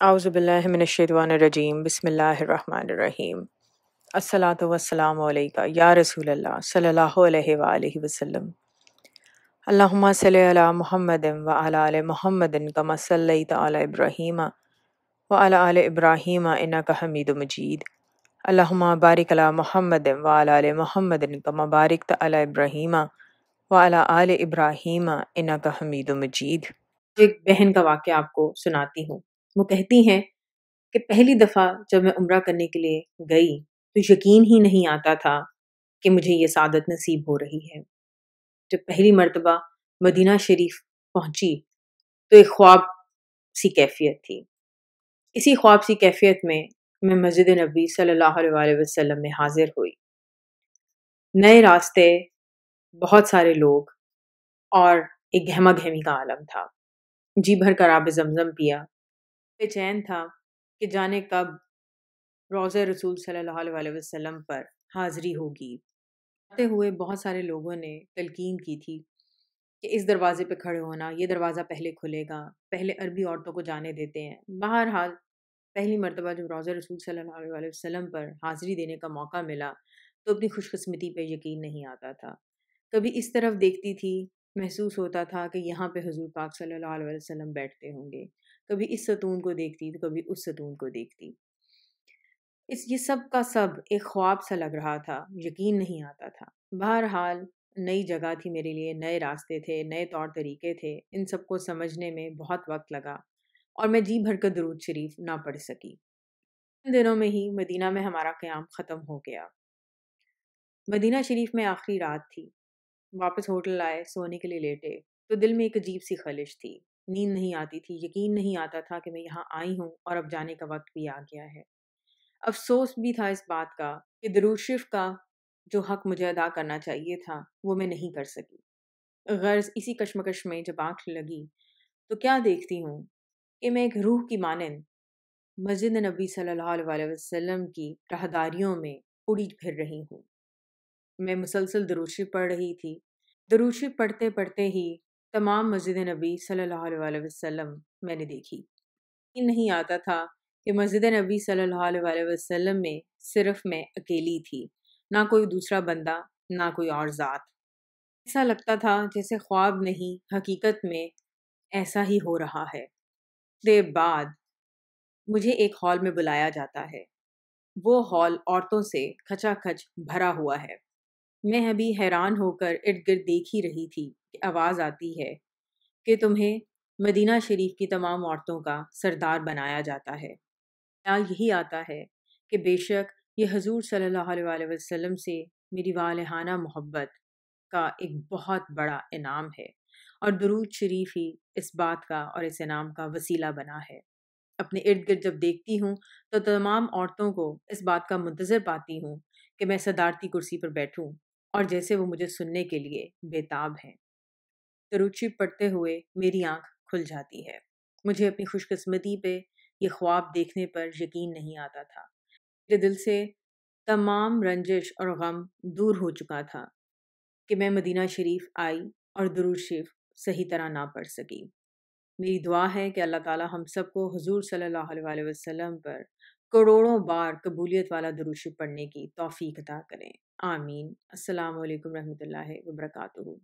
अऊज़ु बिल्लाहि मिनश्शैतानिर्रजीम बिस्मिल्लाहिर्रहमानिर्रहीम अस्सलातु वस्सलामु अलैका या रसूलल्लाह सल्लल्लाहु अलैहि व आलिहि वसल्लम अल्लाहुम्मा सल्लि अला मुहम्मदिन व अला आलि मुहम्मदिन कमा सल्लैता अला इब्राहीम व अला आलि इब्राहीम इन्नका हमीदुम मजीद अल्लाहुम्मा बारिक अला मुहम्मदिन व अला आलि मुहम्मदिन कमा बारिकता अला इब्राहीम व अला आलि इब्राहीम इन्नका हमीदुम मजीद। एक बहन का वाक़या आपको सुनाती हूँ। वो कहती हैं कि पहली दफ़ा जब मैं उम्रा करने के लिए गई तो यकीन ही नहीं आता था कि मुझे ये सादत नसीब हो रही है। जब पहली मर्तबा मदीना शरीफ पहुंची तो एक ख्वाब सी कैफियत थी। इसी ख्वाब सी कैफियत में मैं मस्जिद नबी सल्लल्लाहु अलैहि वसल्लम में हाजिर हुई। नए रास्ते, बहुत सारे लोग और एक गहमा गहमी का आलम था। जी भर कर आब ज़मज़म पिया, बेचैन था कि जाने कब रोज़े रसूल सल्लल्लाहु अलैहि वसल्लम पर हाज़िरी होगी। आते हुए बहुत सारे लोगों ने तलकीन की थी कि इस दरवाज़े पे खड़े होना, ये दरवाज़ा पहले खुलेगा, पहले अरबी औरतों को जाने देते हैं। बहरहाल पहली मर्तबा जब रोज़े रसूल सल्लल्लाहु अलैहि वसल्लम पर हाज़िरी देने का मौका मिला तो अपनी खुशकिस्मती पे यकीन नहीं आता था। कभी इस तरफ देखती थी, महसूस होता था कि यहाँ पे हुज़ूर पाक सल्लल्लाहु अलैहि वसल्लम बैठते होंगे। कभी इस सतून को देखती तो कभी उस सतून को देखती। ये सब का सब एक ख्वाब सा लग रहा था, यकीन नहीं आता था। बहरहाल नई जगह थी मेरे लिए, नए रास्ते थे, नए तौर तरीके थे। इन सबको समझने में बहुत वक्त लगा और मैं जी भर कर दरूद शरीफ ना पढ़ सकी। इन दिनों में ही मदीना में हमारा क़याम ख़त्म हो गया। मदीना शरीफ में आखिरी रात थी। वापस होटल आए, सोने के लिए लेटे तो दिल में एक अजीब सी खलिश थी। नींद नहीं आती थी, यकीन नहीं आता था कि मैं यहाँ आई हूँ और अब जाने का वक्त भी आ गया है। अफसोस भी था इस बात का कि दरूद शरीफ का जो हक मुझे अदा करना चाहिए था वो मैं नहीं कर सकी। गर्ज इसी कश्मकश में जब आँख लगी तो क्या देखती हूँ कि मैं एक रूह की मानंद मस्जिद नबी सल्लल्लाहु अलैहि वसल्लम की राहदारियों में उड़ी फिर रही हूँ। मैं मुसलसल दरूद शरीफ पढ़ रही थी। दरूद शरीफ पढ़ते पढ़ते ही तमाम मस्जिद नबी सल्लल्लाहु अलैहि वसल्लम मैंने देखी। यकीन नहीं आता था कि मस्जिद नबी सल्लल्लाहु अलैहि वसल्लम में सिर्फ मैं अकेली थी, ना कोई दूसरा बंदा, ना कोई और ज़ात। ऐसा लगता था जैसे ख्वाब नहीं, हकीकत में ऐसा ही हो रहा है। देर बाद मुझे एक हॉल में बुलाया जाता है। वो हॉल औरतों से खचाखच भरा हुआ है। मैं अभी हैरान होकर इर्द गिर्द देख ही रही थी कि आवाज़ आती है कि तुम्हें मदीना शरीफ की तमाम औरतों का सरदार बनाया जाता है। ख्याल यही आता है कि बेशक ये हजूर सल्लल्लाहु अलैहि वसल्लम से मेरी वालेहाना मोहब्बत का एक बहुत बड़ा इनाम है और दरूद शरीफ ही इस बात का और इस इनाम का वसीला बना है। अपने इर्द गिर्द जब देखती हूँ तो तमाम औरतों को इस बात का मुंतज़िर पाती हूँ कि मैं सदारती कुर्सी पर बैठूँ और जैसे वो मुझे सुनने के लिए बेताब हैं। दरूद शरीफ पढ़ते हुए मेरी आँख खुल जाती है। मुझे अपनी खुशकिस्मती पे ये ख्वाब देखने पर यकीन नहीं आता था। मेरे दिल से तमाम रंजिश और गम दूर हो चुका था कि मैं मदीना शरीफ आई और दरूद शरीफ सही तरह ना पढ़ सकी। मेरी दुआ है कि अल्लाह ताला हम सबको हुजूर सल्लल्लाहु अलैहि वसल्लम पर करोड़ों बार कबूलियत वाला दरूद शरीफ पढ़ने की तौफीक अता करें। आमीन। अस्सलामु अलैकुम रहमतुल्लाहि व बरकातुहू।